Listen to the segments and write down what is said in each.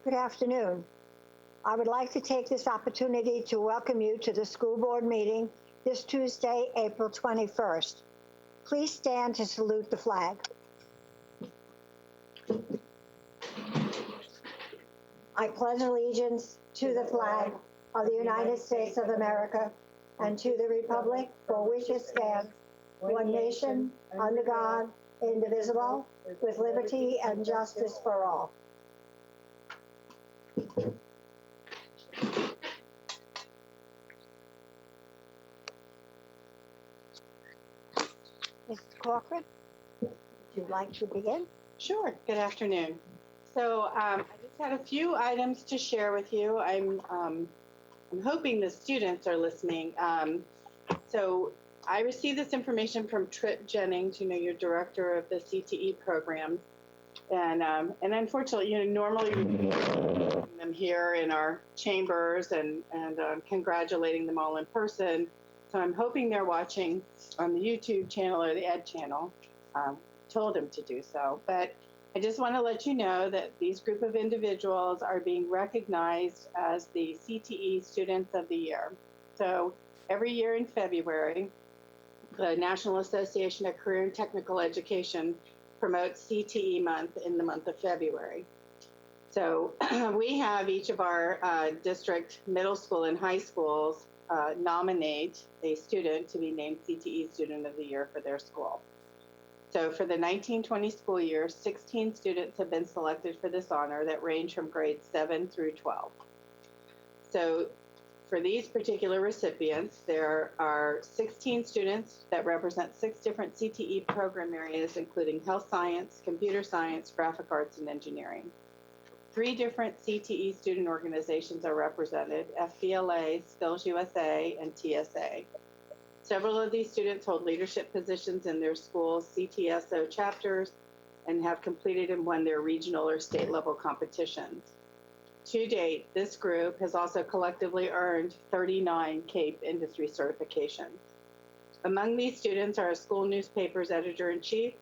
Good afternoon. I would like to take this opportunity to welcome you to the school board meeting this Tuesday, April 21st. Please stand to salute the flag. I pledge allegiance to the flag of the United States of America and to the republic for which it stands, one nation, under God, indivisible, with liberty and justice for all. Mrs. Corcoran, would you like to begin? Sure. Good afternoon. So I just had a few items to share with you. I'm hoping the students are listening. So I received this information from Trip Jennings, your director of the CTE program, and unfortunately, normally we them here in our chambers and congratulating them all in person. So I'm hoping they're watching on the YouTube channel or the Ed channel. Told him to do so, but I just want to let you know that these group of individuals are being recognized as the CTE Students of the Year. So every year in February, the National Association of Career and Technical Education promotes CTE month in the month of February. So we have each of our district middle school and high schools nominate a student to be named CTE Student of the Year for their school. So for the 1920 school year, 16 students have been selected for this honor that range from grades 7 through 12. So for these particular recipients, there are 16 students that represent 6 different CTE program areas, including health science, computer science, graphic arts, and engineering. 3 different CTE student organizations are represented: FBLA, Skills USA, and TSA. Several of these students hold leadership positions in their school's CTSO chapters and have completed and won their regional or state level competitions. To date, this group has also collectively earned 39 CAPE industry certifications. Among these students are a school newspaper's editor-in-chief,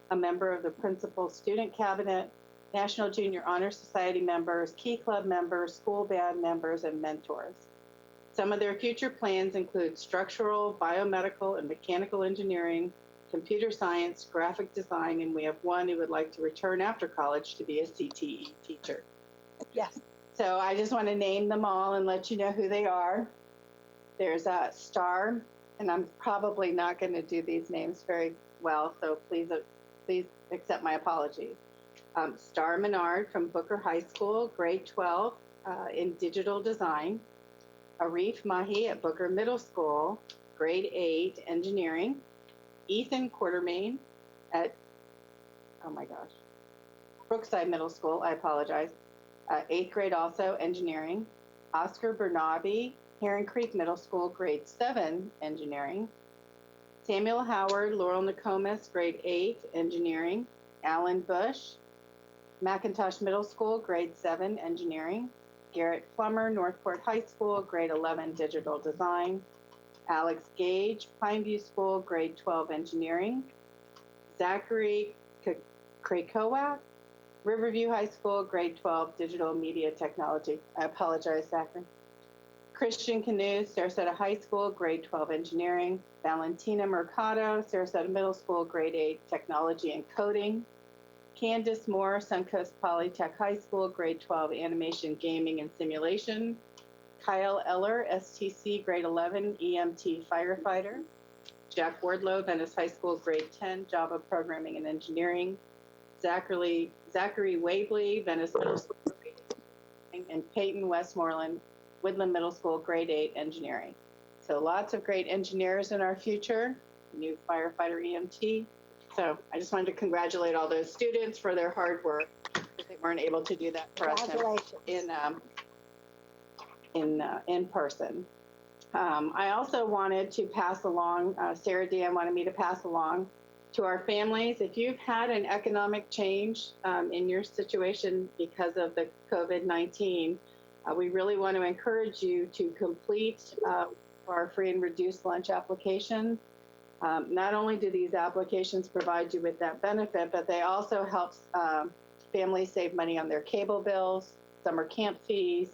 a member of the principal student cabinet, National Junior Honor Society members, Key Club members, school band members, and mentors. Some of their future plans include structural, biomedical, and mechanical engineering, computer science, graphic design, and we have one who would like to return after college to be a CTE teacher. Yes. So I just want to name them all and let you know who they are. There's a Star, and I'm probably not going to do these names very well, so please accept my apologies. Star Menard from Booker High School, grade 12, in digital design. Arif Mahi at Booker Middle School, grade 8, engineering. Ethan Quartermain at, Brookside Middle School, I apologize, 8th grade also, engineering. Oscar Bernabe, Heron Creek Middle School, grade 7, engineering. Samuel Howard, Laurel Nokomis, grade 8, engineering. Alan Bush, McIntosh Middle School, grade 7, engineering. Garrett Plummer, Northport High School, grade 11, digital design. Alex Gage, Pineview School, grade 12, engineering. Zachary Krakowa, Riverview High School, grade 12, digital media technology. I apologize, Zachary. Christian Canoes, Sarasota High School, grade 12, engineering. Valentina Mercado, Sarasota Middle School, grade 8, technology and coding. Candace Moore, Suncoast Polytech High School, grade 12, animation, gaming, and simulation. Kyle Eller, STC, grade 11, EMT firefighter. Jack Wardlow, Venice High School, grade 10, Java programming and engineering. Zachary Wabley, Venice Middle School, grade 8, and Peyton Westmoreland, Woodland Middle School, grade 8, engineering. So lots of great engineers in our future, new firefighter EMT. So I just wanted to congratulate all those students for their hard work. They weren't able to do that for us in person. I also wanted to pass along, Sarah Dan wanted me to pass along to our families. If you've had an economic change in your situation because of the COVID-19, we really want to encourage you to complete our free and reduced lunch application. Not only do these applications provide you with that benefit, but they also help families save money on their cable bills, summer camp fees,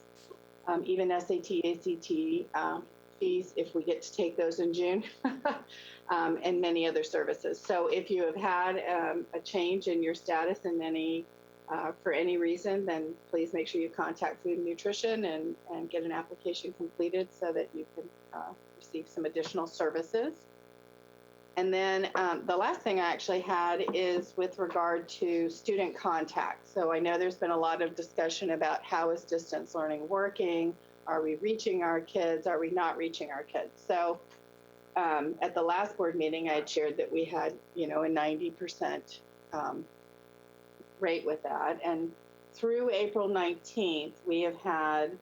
even SAT, ACT fees if we get to take those in June, and many other services. So if you have had a change in your status in for any reason, then please make sure you contact Food and Nutrition and get an application completed so that you can receive some additional services. And then the last thing I actually had is with regard to student contact. So I know there's been a lot of discussion about how is distance learning working? Are we reaching our kids? Are we not reaching our kids? So at the last board meeting, I had shared that we had, a 90% rate with that. And through April 19th, we have had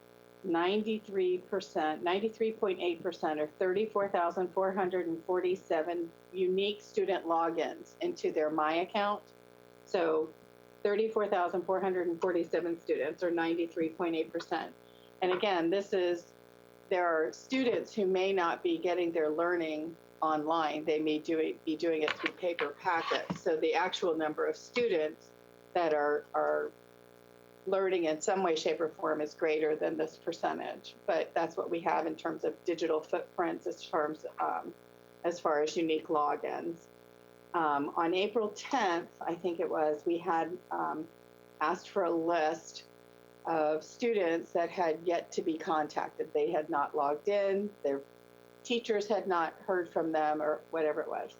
93.8%, or 34,447 unique student logins into their My account. So 34,447 students, or 93.8%. And again, there are students who may not be getting their learning online. They may be doing it through paper packets. So the actual number of students that are learning in some way, shape, or form is greater than this percentage. But that's what we have in terms of digital footprints as far as unique logins. On April 10th, I think it was, we had asked for a list of students that had yet to be contacted. They had not logged in, their teachers had not heard from them, or whatever it was.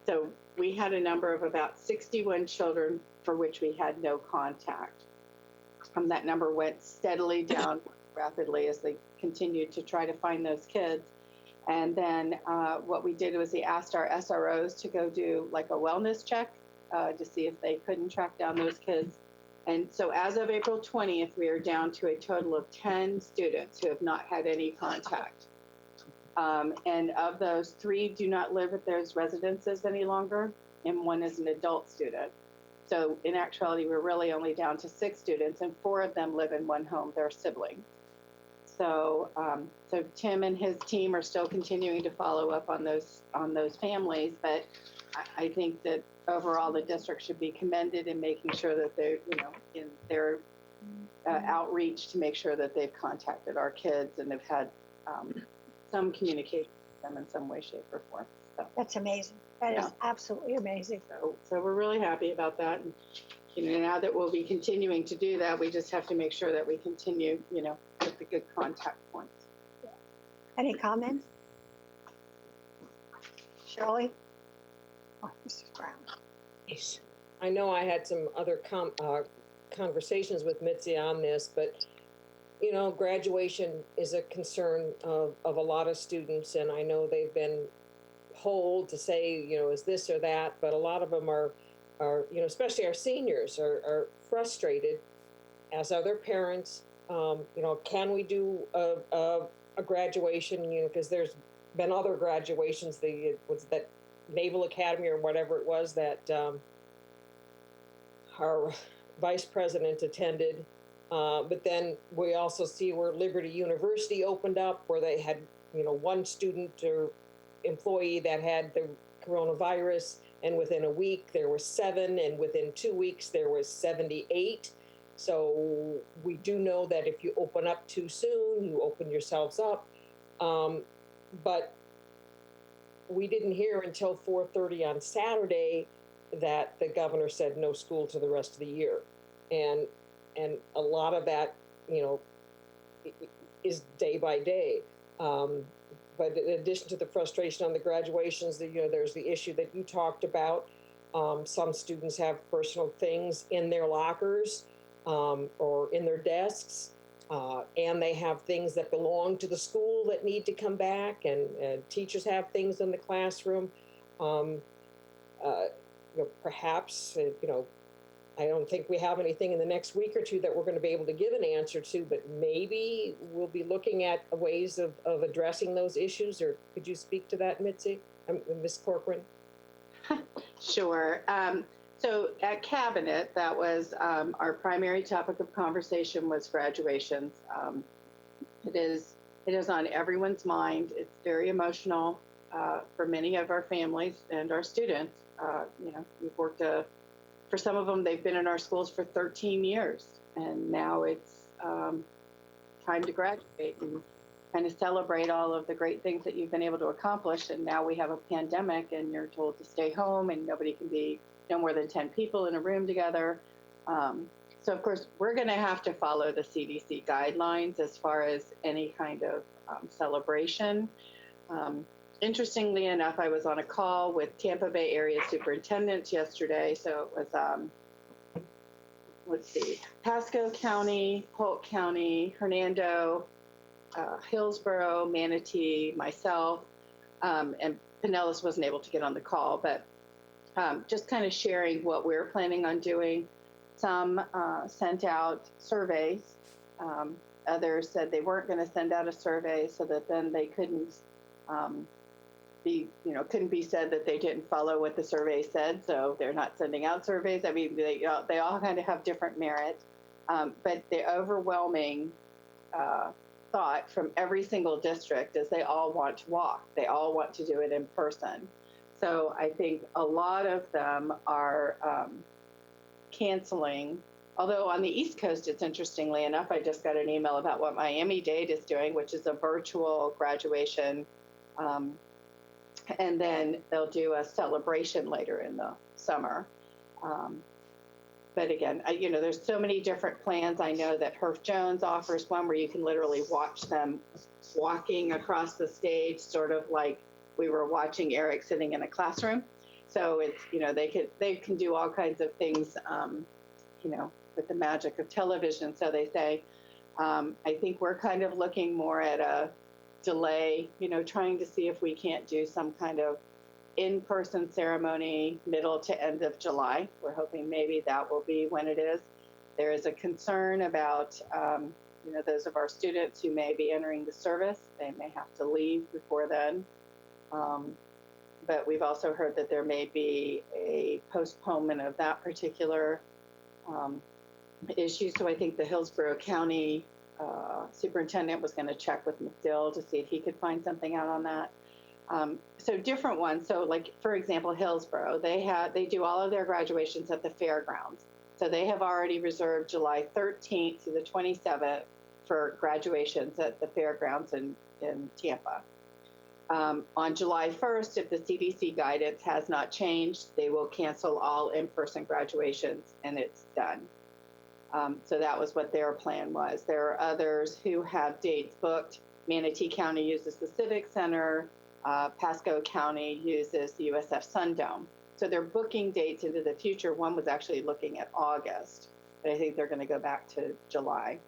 So we had a number of about 61 children for which we had no contact. That number went steadily down rapidly as they continued to try to find those kids. And then what we did was we asked our SROs to go do like a wellness check to see if they couldn't track down those kids. And so as of April 20th, we are down to a total of 10 students who have not had any contact. And of those, 3 do not live at those residences any longer, and 1 is an adult student. So in actuality, we're really only down to 6 students, and 4 of them live in one home, their siblings. So Tim and his team are still continuing to follow up on those families, but I think that overall the district should be commended in making sure that they're, in their outreach to make sure that they've contacted our kids and have had some communication with them in some way, shape, or form. So, That's amazing. That is absolutely amazing. so we're really happy about that. And, now that we'll be continuing to do that, we just have to make sure that we continue, with the good contact points. Any comments? Shirley? Oh, Mrs. Brown. Yes. I know I had some other conversations with Mitzi on this, but graduation is a concern of a lot of students, and I know they've been polled to say, is this or that, but a lot of them are especially our seniors are frustrated, as are their parents. Can we do a graduation? Because there's been other graduations. Was that Naval Academy or whatever it was that our vice president attended. But then we also see where Liberty University opened up, where they had, one student or employee that had the coronavirus, and within a week there were 7, and within 2 weeks there was 78. So we do know that if you open up too soon, you open yourselves up. But we didn't hear until 4:30 on Saturday that the governor said no school to the rest of the year. And a lot of that, is day by day. But in addition to the frustration on the graduations, there's the issue that you talked about. Some students have personal things in their lockers or in their desks, and they have things that belong to the school that need to come back, and teachers have things in the classroom. Perhaps, I don't think we have anything in the next week or two that we're going to be able to give an answer to, but maybe we'll be looking at ways of addressing those issues. Or could you speak to that, Mitzi? Ms. Corcoran? Sure. So at Cabinet, that was our primary topic of conversation was graduations. It is on everyone's mind. It's very emotional for many of our families and our students. We've worked for some of them, they've been in our schools for 13 years, and now it's time to graduate and kind of celebrate all of the great things that you've been able to accomplish. And now we have a pandemic and you're told to stay home and nobody can be no more than 10 people in a room together. So of course, we're going to have to follow the CDC guidelines as far as any kind of celebration. Interestingly enough, I was on a call with Tampa Bay area superintendents yesterday. So it was, let's see, Pasco County, Polk County, Hernando, Hillsborough, Manatee, myself, and Pinellas wasn't able to get on the call, but just kind of sharing what we're planning on doing. Some sent out surveys. Others said they weren't going to send out a survey so that then they couldn't couldn't be said that they didn't follow what the survey said. So they're not sending out surveys. I mean, they all kind of have different merit. But the overwhelming thought from every single district is they all want to walk. They all want to do it in person. So I think a lot of them are canceling. Although on the East Coast, it's interestingly enough, I just got an email about what Miami-Dade is doing, which is a virtual graduation. And then they'll do a celebration later in the summer. But again, there's so many different plans. I know that Herff Jones offers one where you can literally watch them walking across the stage, sort of like we were watching Eric sitting in a classroom. So it's, they can do all kinds of things, with the magic of television. So they say, I think we're kind of looking more at a delay, trying to see if we can't do some kind of in-person ceremony middle to end of July. We're hoping maybe that will be when it is. There is a concern about, those of our students who may be entering the service. They may have to leave before then. But we've also heard that there may be a postponement of that particular issue. So I think the Hillsborough County superintendent was going to check with McDill to see if he could find something out on that. So different ones. So like, for example, Hillsborough, they do all of their graduations at the fairgrounds. So they have already reserved July 13th to the 27th for graduations at the fairgrounds in Tampa. On July 1st, if the CDC guidance has not changed, they will cancel all in-person graduations and it's done. So that was what their plan was. There are others who have dates booked. Manatee County uses the Civic Center. Pasco County uses the USF Sundome. So they're booking dates into the future. One was actually looking at August, but I think they're going to go back to July.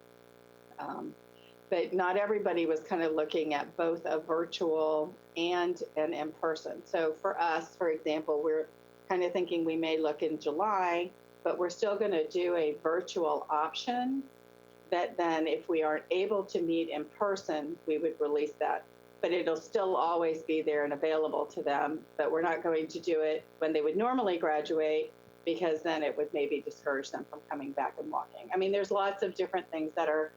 But not everybody was kind of looking at both a virtual and an in-person. So for us, for example, we're kind of thinking we may look in July, but we're still going to do a virtual option that then if we aren't able to meet in person, we would release that. But it'll still always be there and available to them. But we're not going to do it when they would normally graduate because then it would maybe discourage them from coming back and walking. I mean, there's lots of different things that are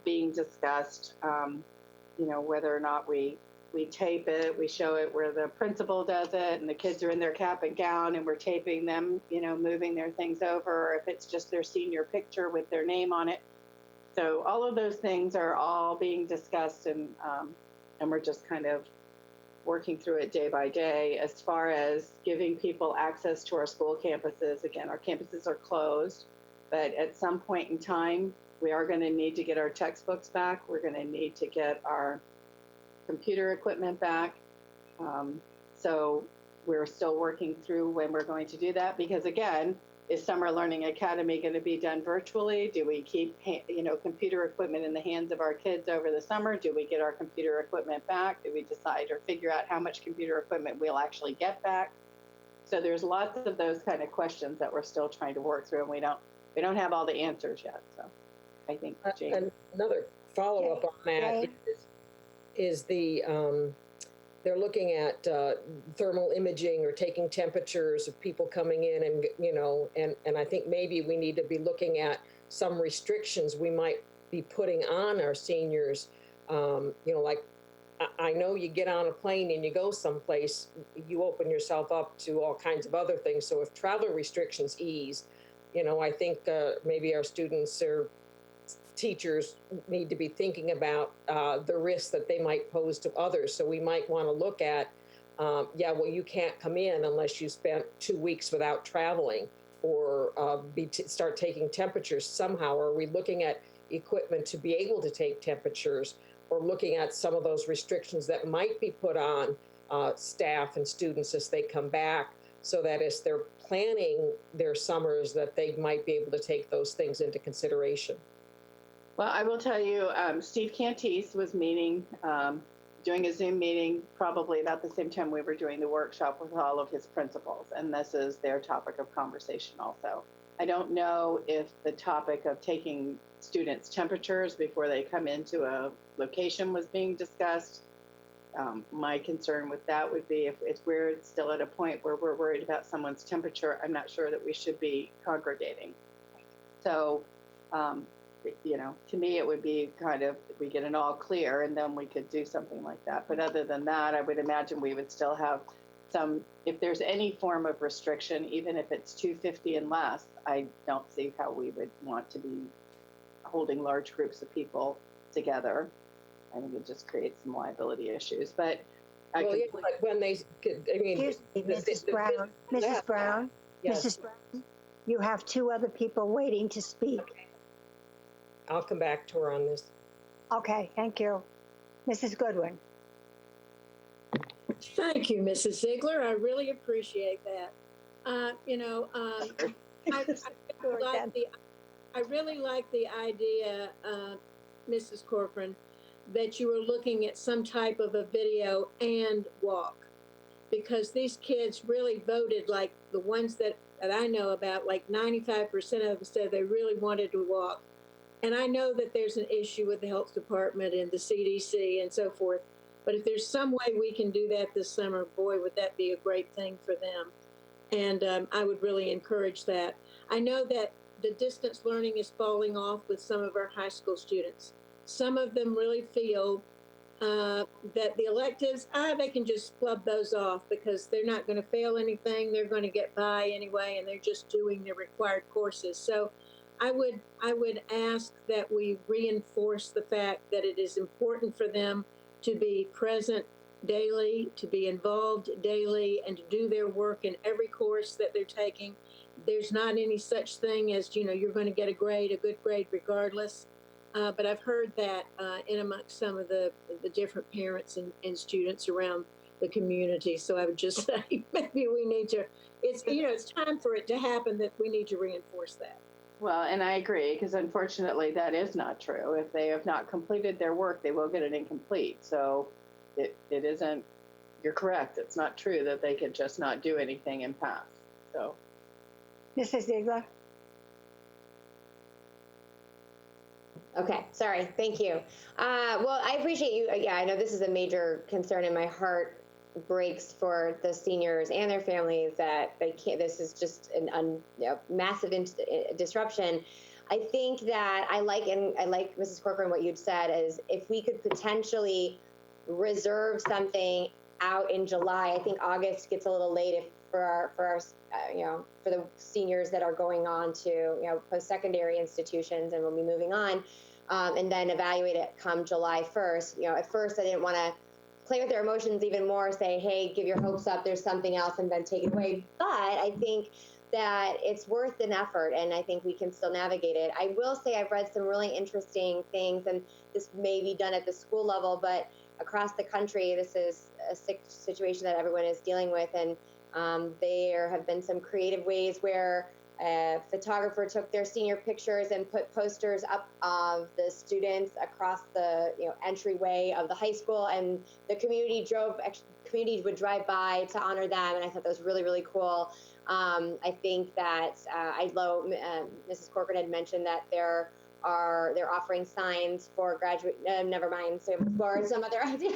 being discussed, whether or not we tape it, we show it where the principal does it and the kids are in their cap and gown and we're taping them, moving their things over, or if it's just their senior picture with their name on it. So all of those things are all being discussed and we're just kind of working through it day by day. As far as giving people access to our school campuses, again, our campuses are closed, but at some point in time, we are going to need to get our textbooks back. We're going to need to get our computer equipment back. So we're still working through when we're going to do that because, again, is Summer Learning Academy going to be done virtually? Do we keep, computer equipment in the hands of our kids over the summer? Do we get our computer equipment back? Do we decide or figure out how much computer equipment we'll actually get back? So there's lots of those kind of questions that we're still trying to work through, and we don't have all the answers yet. So I think Jane. Another follow-up on that is the they're looking at thermal imaging or taking temperatures of people coming in and I think maybe we need to be looking at some restrictions we might be putting on our seniors. Like I know you get on a plane and you go someplace, you open yourself up to all kinds of other things. So if travel restrictions ease, I think maybe our students are teachers need to be thinking about the risks that they might pose to others. So we might want to look at, yeah, well, you can't come in unless you spent 2 weeks without traveling, or start taking temperatures somehow. Are we looking at equipment to be able to take temperatures, or looking at some of those restrictions that might be put on staff and students as they come back, so that as they're planning their summers, that they might be able to take those things into consideration? Well, I will tell you, Steve Cantis was doing a Zoom meeting probably about the same time we were doing the workshop with all of his principals, and this is their topic of conversation also. I don't know if the topic of taking students' temperatures before they come into a location was being discussed. My concern with that would be if we're still at a point where we're worried about someone's temperature, I'm not sure that we should be congregating. So, to me, it would be kind of, we get an all clear and then we could do something like that. But other than that, I would imagine we would still have if there's any form of restriction, even if it's 250 and less, I don't see how we would want to be holding large groups of people together. I think it just creates some liability issues. But but when they, I mean, Excuse me, Mrs. Brown. Mrs. Yeah. Brown. Yes. Mrs. Brown, you have 2 other people waiting to speak. I'll come back to her on this. Okay, thank you. Mrs. Goodwin. Thank you, Mrs. Ziegler. I really appreciate that. I really like the idea, Mrs. Corcoran, that you were looking at some type of a video and walk, because these kids really voted, like the ones that I know about, like 95% of them said they really wanted to walk. And I know that there's an issue with the health department and the CDC and so forth. But if there's some way we can do that this summer, boy, would that be a great thing for them. And I would really encourage that. I know that the distance learning is falling off with some of our high school students. Some of them really feel that the electives, they can just flub those off because they're not going to fail anything. They're going to get by anyway, and they're just doing the required courses. So I would ask that we reinforce the fact that it is important for them to be present daily, to be involved daily, and to do their work in every course that they're taking. There's not any such thing as, you're going to get a good grade regardless. But I've heard that in amongst some of the different parents and students around the community. So I would just say maybe we need to, it's time for it to happen, that we need to reinforce that. Well, and I agree, because unfortunately that is not true. If they have not completed their work, they will get it incomplete. So it isn't, you're correct, it's not true that they could just not do anything and pass. So. Mrs. Ziegler. Okay, sorry, thank you. Well, I appreciate you. Yeah, I know this is a major concern, and my heart breaks for the seniors and their families that they can't. This is just a massive disruption. I think that I like Mrs. Corcoran, what you'd said is if we could potentially reserve something out in July. I think August gets a little late for our for the seniors that are going on to post-secondary institutions and will be moving on, and then evaluate it come July 1st. At first I didn't want to play with their emotions even more, say, hey, give your hopes up, there's something else, and then take it away. But I think that it's worth an effort, and I think we can still navigate it. I will say I've read some really interesting things, and this may be done at the school level, but across the country, this is a situation that everyone is dealing with, and there have been some creative ways where a photographer took their senior pictures and put posters up of the students across the entryway of the high school, and the community would drive by to honor them, and I thought that was really, really cool. I think that Mrs. Corcoran had mentioned that they're offering signs for graduate. Never mind. So for some other idea.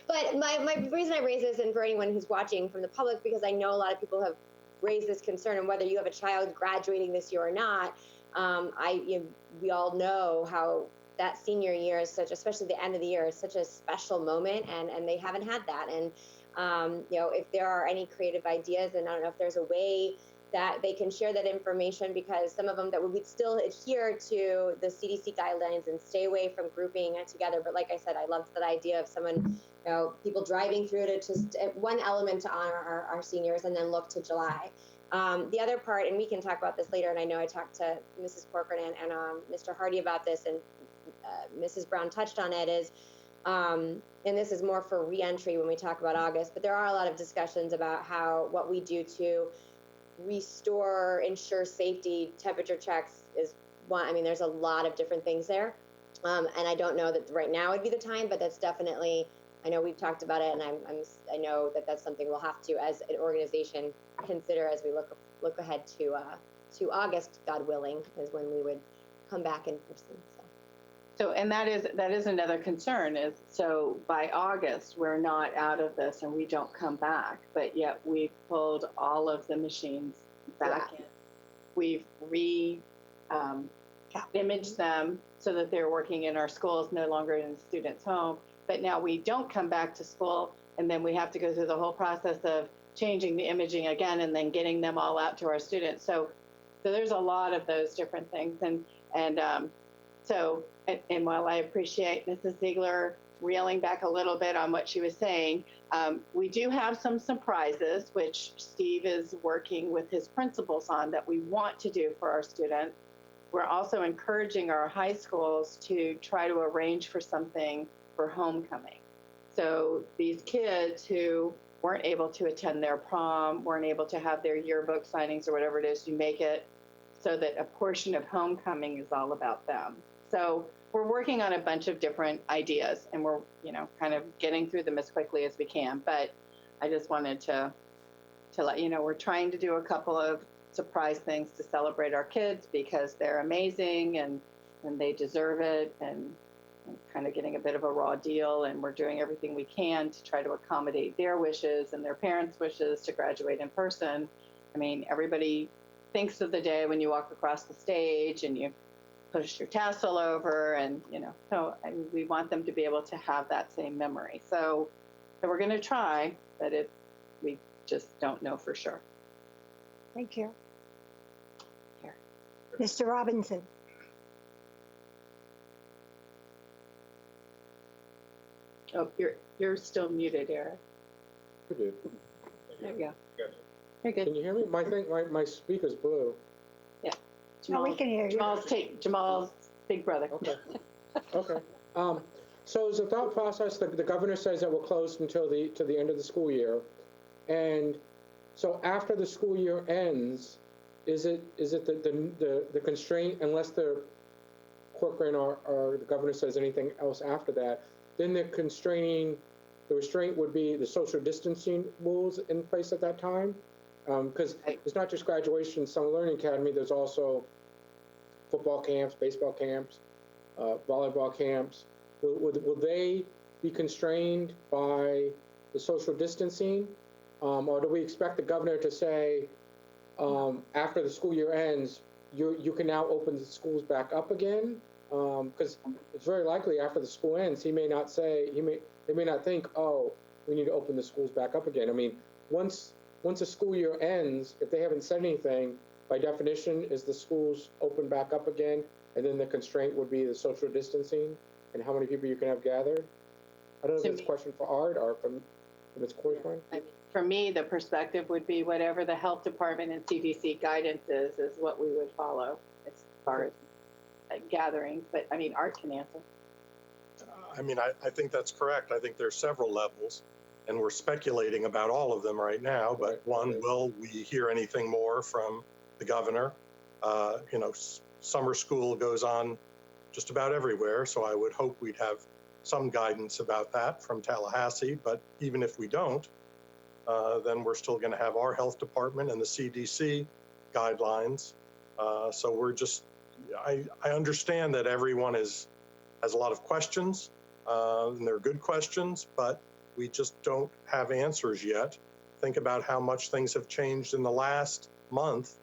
But my reason I raise this, and for anyone who's watching from the public, because I know a lot of people have raised this concern, and whether you have a child graduating this year or not, we all know how that senior year is especially the end of the year, is such a special moment, and they haven't had that. And if there are any creative ideas, and I don't know if there's a way that they can share that information, because some of them that would still adhere to the CDC guidelines and stay away from grouping it together. But like I said, I loved that idea of someone, people driving through to just one element to honor our seniors and then look to July. The other part, and we can talk about this later, and I know I talked to Mrs. Corcoran and Mr. Hardy about this, and Mrs. Brown touched on it, is, and this is more for reentry when we talk about August, but there are a lot of discussions about what we do to restore, ensure safety. Temperature checks is one. I mean, there's a lot of different things there. And I don't know that right now would be the time, but that's definitely, I know we've talked about it, and I know that that's something we'll have to, as an organization, consider as we look ahead to August, God willing, is when we would come back in person. So, and that is another concern, is so by August, we're not out of this and we don't come back, but yet we've pulled all of the machines back in. We've imaged them so that they're working in our schools, no longer in the student's home. But now we don't come back to school, and then we have to go through the whole process of changing the imaging again and then getting them all out to our students. So there's a lot of those different things. And while I appreciate Mrs. Ziegler reeling back a little bit on what she was saying, we do have some surprises, which Steve is working with his principals on, that we want to do for our students. We're also encouraging our high schools to try to arrange for something for homecoming. So these kids who weren't able to attend their prom, weren't able to have their yearbook signings or whatever it is, you make it so that a portion of homecoming is all about them. So we're working on a bunch of different ideas, and we're, kind of getting through them as quickly as we can. But I just wanted to let you know, we're trying to do a couple of surprise things to celebrate our kids, because they're amazing and they deserve it, and kind of getting a bit of a raw deal. And we're doing everything we can to try to accommodate their wishes and their parents' wishes to graduate in person. I mean, everybody thinks of the day when you walk across the stage and you push your tassel over, and so we want them to be able to have that same memory. So we're going to try, but we just don't know for sure. Thank you. Here. Mr. Robinson. Oh, you're still muted, Eric. You're good. There you go. You're good. Can you hear me? My speaker's blue. No, we can hear you. Jamal's big brother. Okay. Okay. So as a thought process, the governor says that we're closed until to the end of the school year, and so after the school year ends, is it the constraint, unless the Corcoran or the governor says anything else after that, then the restraint would be the social distancing rules in place at that time? Because it's not just graduation, summer learning academy, there's also football camps, baseball camps, volleyball camps. Will they be constrained by the social distancing? Or do we expect the governor to say, after the school year ends, you can now open the schools back up again? Because it's very likely after the school ends, they may not think, oh, we need to open the schools back up again. I mean, once the school year ends, if they haven't said anything, by definition, is the schools open back up again, and then the constraint would be the social distancing and how many people you can have gathered? I don't know if it's a question for Art or from Ms. Corcoran. For me, the perspective would be whatever the health department and CDC guidance is what we would follow as far as gatherings. But I mean, Art can answer. I think that's correct. I think there's several levels, and we're speculating about all of them right now. But one, will we hear anything more from the governor? Summer school goes on just about everywhere, so I would hope we'd have some guidance about that from Tallahassee. But even if we don't, then we're still going to have our health department and the CDC guidelines. So we're just, I understand that everyone has a lot of questions, and they're good questions, but we just don't have answers yet. Think about how much things have changed in the last month,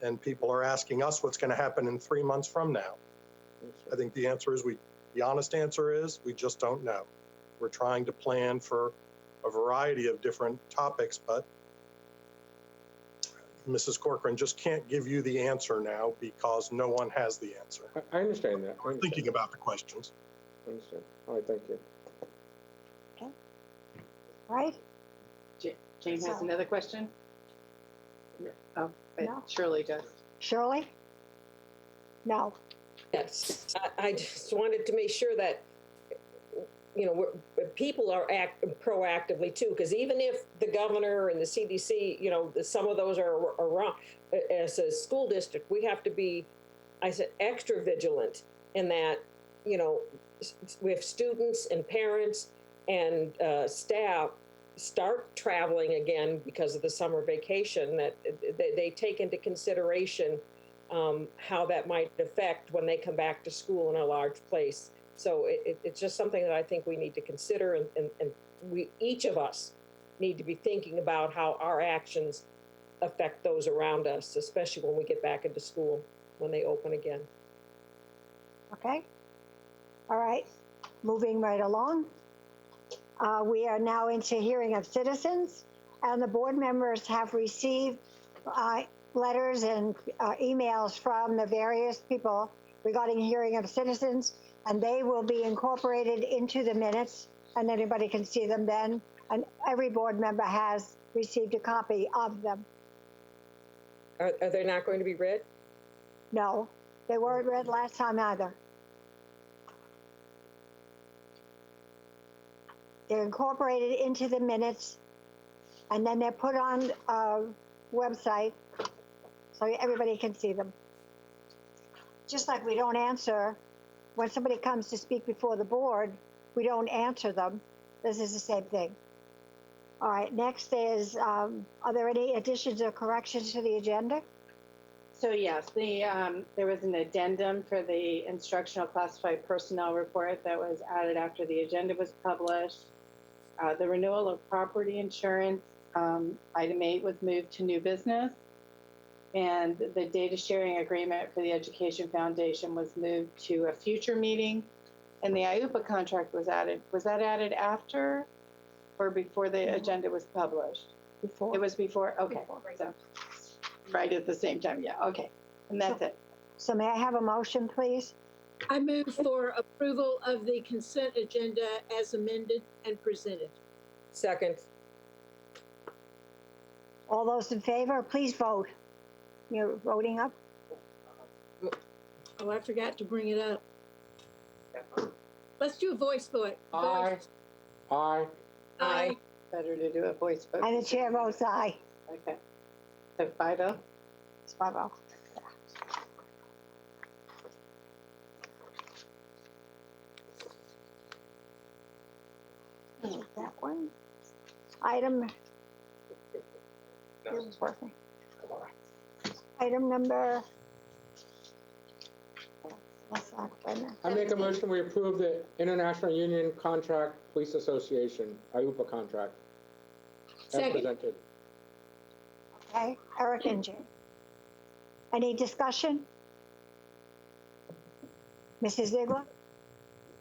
and people are asking us what's going to happen in 3 months from now. I think the answer is the honest answer is we just don't know. We're trying to plan for a variety of different topics, but Mrs. Corcoran just can't give you the answer now because no one has the answer. I understand that. I understand Thinking that. about the questions. I understand. All right, thank you. Right? Jane has another question? Oh, but No. Shirley does. Shirley? No. Yes, I just wanted to make sure that, you know, people are proactively too, because even if the governor and the CDC, you know, some of those are wrong, as a school district, we have to be, I said, extra vigilant in that, you know, if students and parents and staff start traveling again because of the summer vacation, that they take into consideration how that might affect when they come back to school in a large place. So it's just something that I think we need to consider, and we, each of us, need to be thinking about how our actions affect those around us, especially when we get back into school, when they open again. Okay. All right. Moving right along. We are now into hearing of citizens, and the board members have received letters and emails from the various people regarding hearing of citizens, and they will be incorporated into the minutes, and anybody can see them then. And every board member has received a copy of them. Are they not going to be read? No, they weren't read last time either. They're incorporated into the minutes, and then they're put on a website so everybody can see them. Just like we don't answer, when somebody comes to speak before the board, we don't answer them. This is the same thing. All right, next is, are there any additions or corrections to the agenda? So yes, there was an addendum for the instructional classified personnel report that was added after the agenda was published. The renewal of property insurance, item 8 was moved to new business. And the data sharing agreement for the Education Foundation was moved to a future meeting. And the IUPA contract was added. Was that added after or before the agenda was published? Before. It was before, okay. So, right at the same time, yeah, okay. And that's it. So may I have a motion, please? I move for approval of the consent agenda as amended and presented. Second. All those in favor, please vote. You're voting up? Oh, I forgot to bring it up. Let's do a voice vote. Aye. Aye. Aye. Better to do a voice vote. And the chair votes aye. Okay. So 5-0? It's 5-0. That one. Item. This is working. Item number. What's that? Wait a minute. I make a motion, we approve the International Union Contract Police Association, IUPA contract. As Second. presented. Okay, Eric and Jane. Any discussion? Mrs. Ziegler?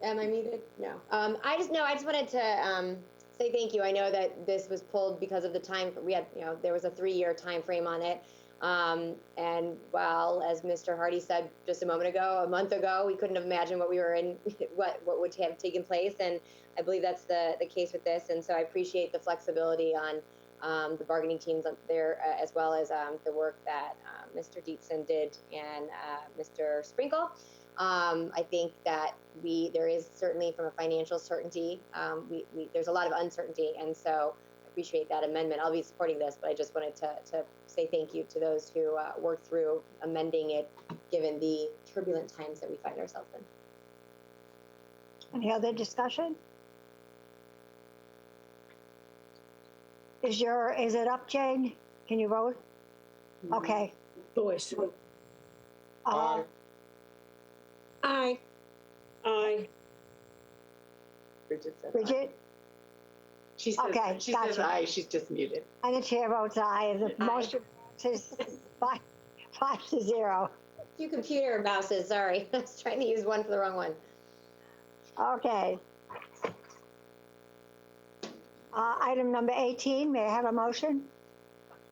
Am I muted? No. I just wanted to say thank you. I know that this was pulled because of the time we had. You know, there was a 3-year time frame on it. And while, as Mr. Hardy said just a moment ago, a month ago, we couldn't have imagined what we were in, what would have taken place. And I believe that's the case with this. And so I appreciate the flexibility on the bargaining teams up there, as well as the work that Mr. Dietzen did and Mr. Sprinkle. I think that there is certainly, from a financial certainty, there's a lot of uncertainty, and so I appreciate that amendment. I'll be supporting this, but I just wanted to say thank you to those who worked through amending it, given the turbulent times that we find ourselves in. Any other discussion? Is it up, Jane? Can you vote? Okay. Voice. Aye. Aye. Aye. Bridget said aye. Bridget? She says, Okay, she says gotcha. aye, she's just muted. And the chair votes aye, and the Aye. motion is 5-0. Two computer mouses, sorry. I was trying to use one for the wrong one. Okay. Item number 18, may I have a motion?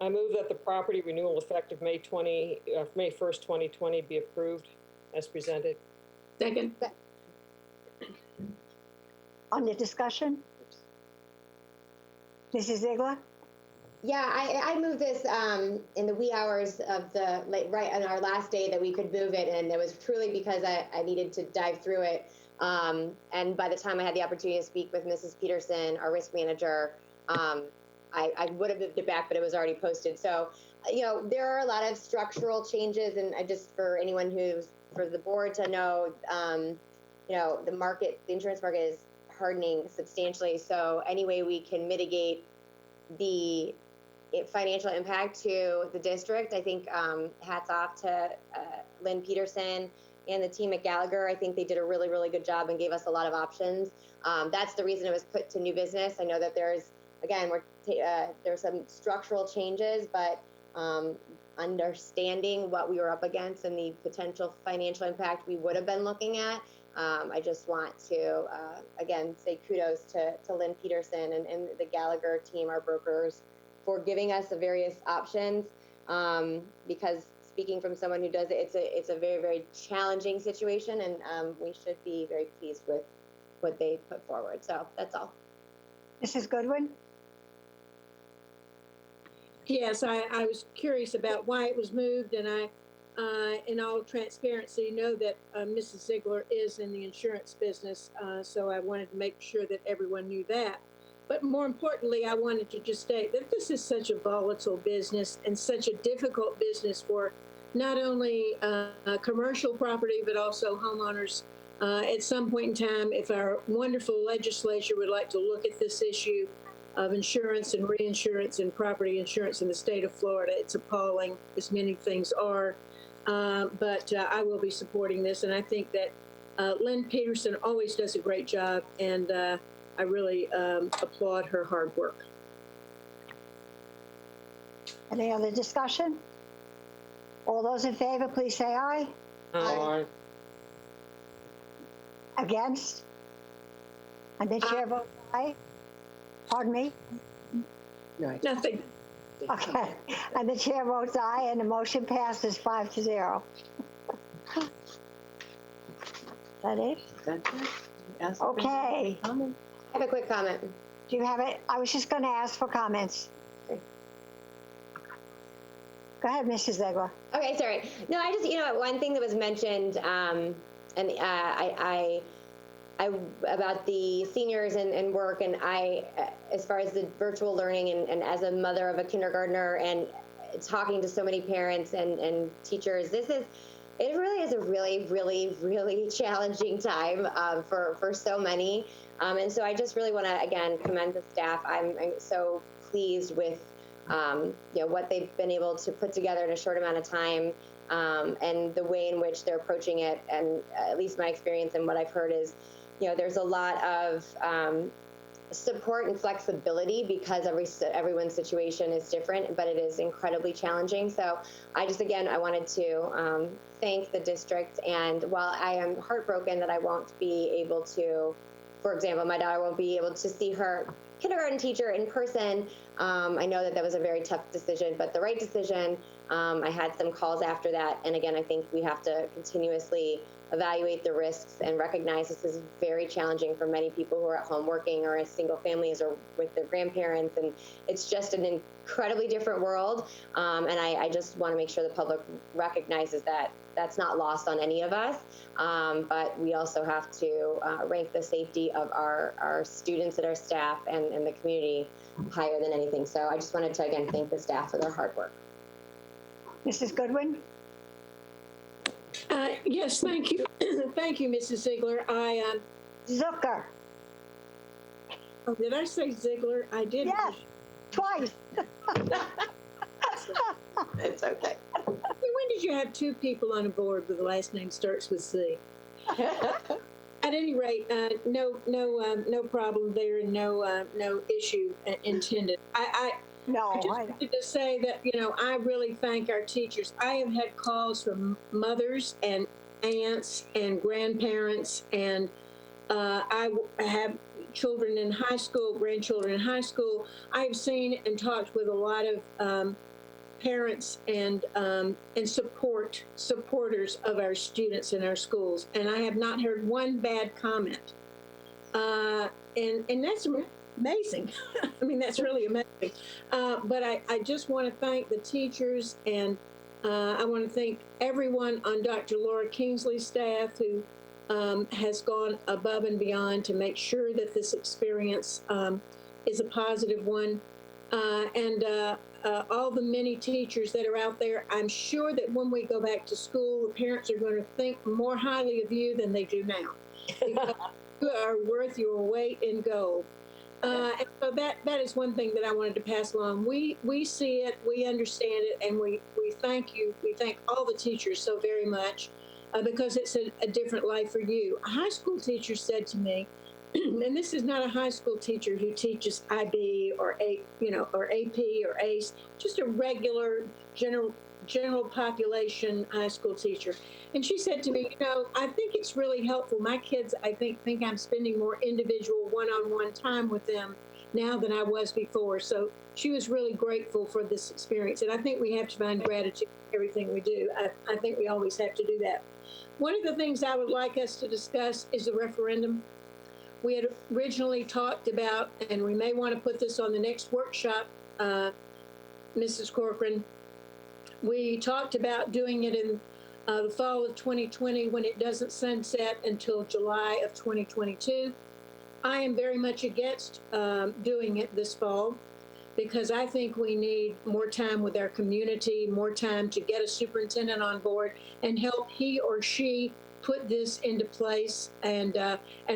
I move that the property renewal effective May 1st, 2020 be approved as presented. Second. On the discussion? Mrs. Ziegler? Yeah, I moved this in the wee hours of the, like, right on our last day that we could move it, and it was truly because I needed to dive through it. And by the time I had the opportunity to speak with Mrs. Peterson, our risk manager, I would have moved it back, but it was already posted. So, you know, there are a lot of structural changes, and I just, for anyone for the board to know, you know, the insurance market is hardening substantially. So any way we can mitigate the financial impact to the district, I think hats off to Lynn Peterson and the team at Gallagher. I think they did a really, really good job and gave us a lot of options. That's the reason it was put to new business. I know that there's some structural changes, but understanding what we were up against and the potential financial impact we would have been looking at, I just want to, again, say kudos to Lynn Peterson and the Gallagher team, our brokers, for giving us the various options, because speaking from someone who does it, it's a very, very challenging situation, and we should be very pleased with what they put forward. So that's all. Mrs. Goodwin? Yes, I was curious about why it was moved, and in all transparency, know that Mrs. Ziegler is in the insurance business, so I wanted to make sure that everyone knew that. But more importantly, I wanted to just state that this is such a volatile business and such a difficult business for not only commercial property, but also homeowners. At some point in time, if our wonderful legislature would like to look at this issue of insurance and reinsurance and property insurance in the state of Florida, it's appalling, as many things are. But I will be supporting this, and I think that Lynn Peterson always does a great job, and I really applaud her hard work. Any other discussion? All those in favor, please say aye. Aye. Against? And the chair votes aye. Pardon me? Nothing. Okay. And the chair votes aye, and the motion passes 5-0. That it? Okay. I have a quick comment. Do you have it? I was just going to ask for comments. Go ahead, Mrs. Ziegler. Okay, sorry. No, I just, one thing that was mentioned, and I about the seniors and work, and as far as the virtual learning, and as a mother of a kindergartner and talking to so many parents and teachers, it really is a really, really, really challenging time for so many. And so I just really want to, again, commend the staff. I'm so pleased with what they've been able to put together in a short amount of time, and the way in which they're approaching it. And at least my experience and what I've heard is, there's a lot of support and flexibility because everyone's situation is different, but it is incredibly challenging. So I wanted to thank the district. And while I am heartbroken that I won't be able to, for example, my daughter won't be able to see her kindergarten teacher in person, I know that was a very tough decision, but the right decision. I had some calls after that. And again, I think we have to continuously evaluate the risks and recognize this is very challenging for many people who are at home working or as single families or with their grandparents. And it's just an incredibly different world. And I just want to make sure the public recognizes that that's not lost on any of us. But we also have to rank the safety of our students and our staff and the community higher than anything. So I just wanted to, again, thank the staff for their hard work. Mrs. Goodwin? Yes, thank you. Thank you, Mrs. Ziegler. Zucker. Oh, did I say Ziegler? I did. Yes, twice. It's okay. When did you have two people on a board with the last name starts with Z? At any rate, no problem there, and no issue intended. I just wanted to say that, I really thank our teachers. I have had calls from mothers and aunts and grandparents, and I have children in high school, grandchildren in high school. I have seen and talked with a lot of parents and supporters of our students in our schools, and I have not heard one bad comment. And that's amazing. I mean, that's really amazing. But I just want to thank the teachers, and I want to thank everyone on Dr. Laura Kingsley's staff who has gone above and beyond to make sure that this experience is a positive one. And all the many teachers that are out there, I'm sure that when we go back to school, the parents are going to think more highly of you than they do now. Because you are worth your weight in gold. And so that is one thing that I wanted to pass along. We see it, we understand it, and we thank you. We thank all the teachers so very much because it's a different life for you. A high school teacher said to me, and this is not a high school teacher who teaches IB or or AP or ACE, just a regular general population high school teacher. And she said to me, I think it's really helpful. My kids, I think I'm spending more individual one-on-one time with them now than I was before. So she was really grateful for this experience. And I think we have to find gratitude in everything we do. I think we always have to do that. One of the things I would like us to discuss is the referendum. We had originally talked about, and we may want to put this on the next workshop, Mrs. Corcoran. We talked about doing it in the fall of 2020 when it doesn't sunset until July of 2022. I am very much against doing it this fall because I think we need more time with our community, more time to get a superintendent on board and help he or she put this into place and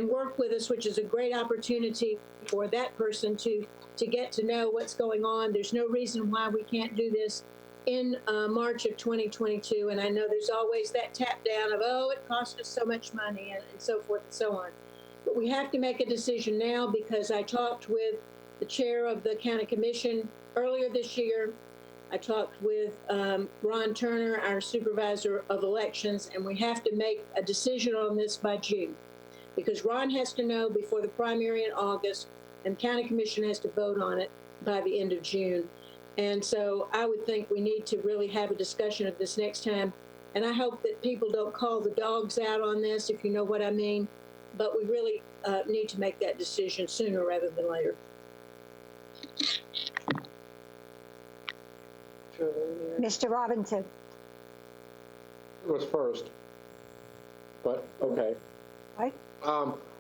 work with us, which is a great opportunity for that person to get to know what's going on. There's no reason why we can't do this in March of 2022. And I know there's always that tap down of, it cost us so much money and so forth and so on. But we have to make a decision now because I talked with the chair of the county commission earlier this year. I talked with Ron Turner, our supervisor of elections, and we have to make a decision on this by June because Ron has to know before the primary in August and county commission has to vote on it by the end of June. And so I would think we need to really have a discussion of this next time. And I hope that people don't call the dogs out on this, if you know what I mean. But we really need to make that decision sooner rather than later. Mr. Robinson. It was first, but okay. Right.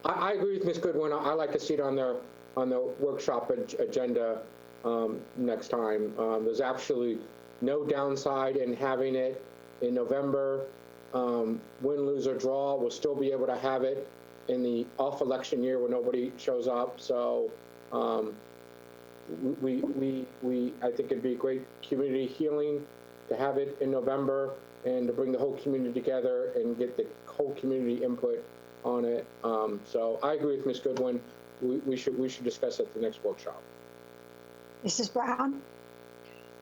I agree with Ms. Goodwin. I like to see it on the workshop agenda next time. There's absolutely no downside in having it in November. Win, lose, or draw, we'll still be able to have it in the off-election year when nobody shows up. So I think it'd be a great community healing to have it in November and to bring the whole community together and get the whole community input on it. So I agree with Ms. Goodwin. We should discuss it at the next workshop. Mrs. Brown?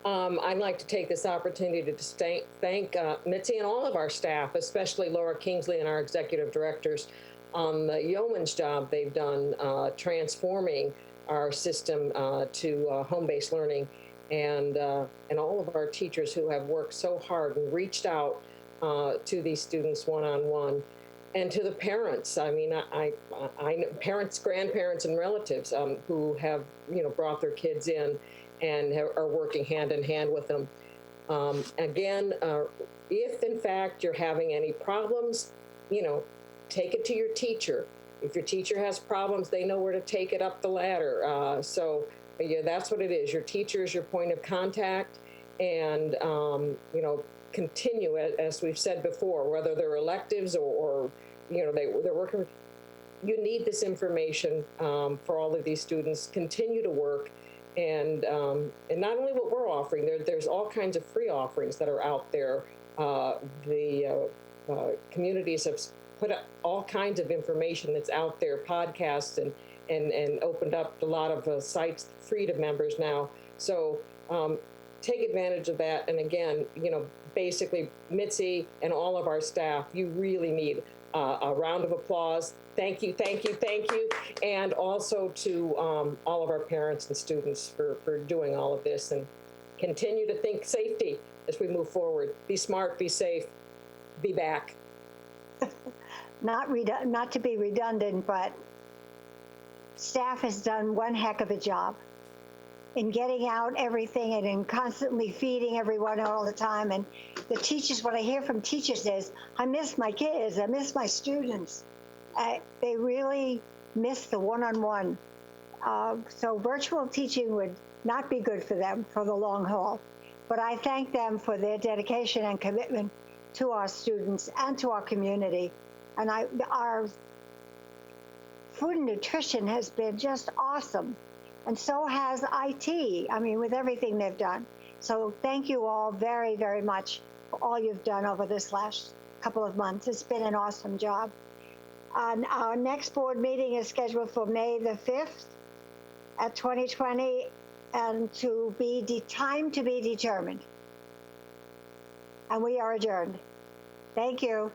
I'd like to take this opportunity to thank Mitzi and all of our staff, especially Laura Kingsley and our executive directors, on the yeoman's job they've done transforming our system to home-based learning, and all of our teachers who have worked so hard and reached out to these students one-on-one, and to the parents. I mean, I know parents, grandparents, and relatives who have brought their kids in and are working hand in hand with them. Again, if in fact you're having any problems, take it to your teacher. If your teacher has problems, they know where to take it up the ladder. So yeah, that's what it is. Your teacher is your point of contact, and continue it, as we've said before, whether they're electives or they're working. You need this information for all of these students. Continue to work, and not only what we're offering. There's all kinds of free offerings that are out there. The communities have put up all kinds of information that's out there, podcasts, and opened up a lot of sites free to members now. So take advantage of that. And again, basically, Mitzi and all of our staff, you really need a round of applause. Thank you, thank you, thank you. And also to all of our parents and students for doing all of this. And continue to think safety as we move forward. Be smart, be safe, be back. Not to be redundant, but staff has done one heck of a job in getting out everything and in constantly feeding everyone all the time. And the teachers, what I hear from teachers is, I miss my kids, I miss my students. They really miss the one-on-one. So virtual teaching would not be good for them for the long haul. But I thank them for their dedication and commitment to our students and to our community. And our food and nutrition has been just awesome. And so has IT, I mean, with everything they've done. So thank you all very, very much for all you've done over this last couple of months. It's been an awesome job. Our next board meeting is scheduled for May the 5th at 2020, and time to be determined. And we are adjourned. Thank you.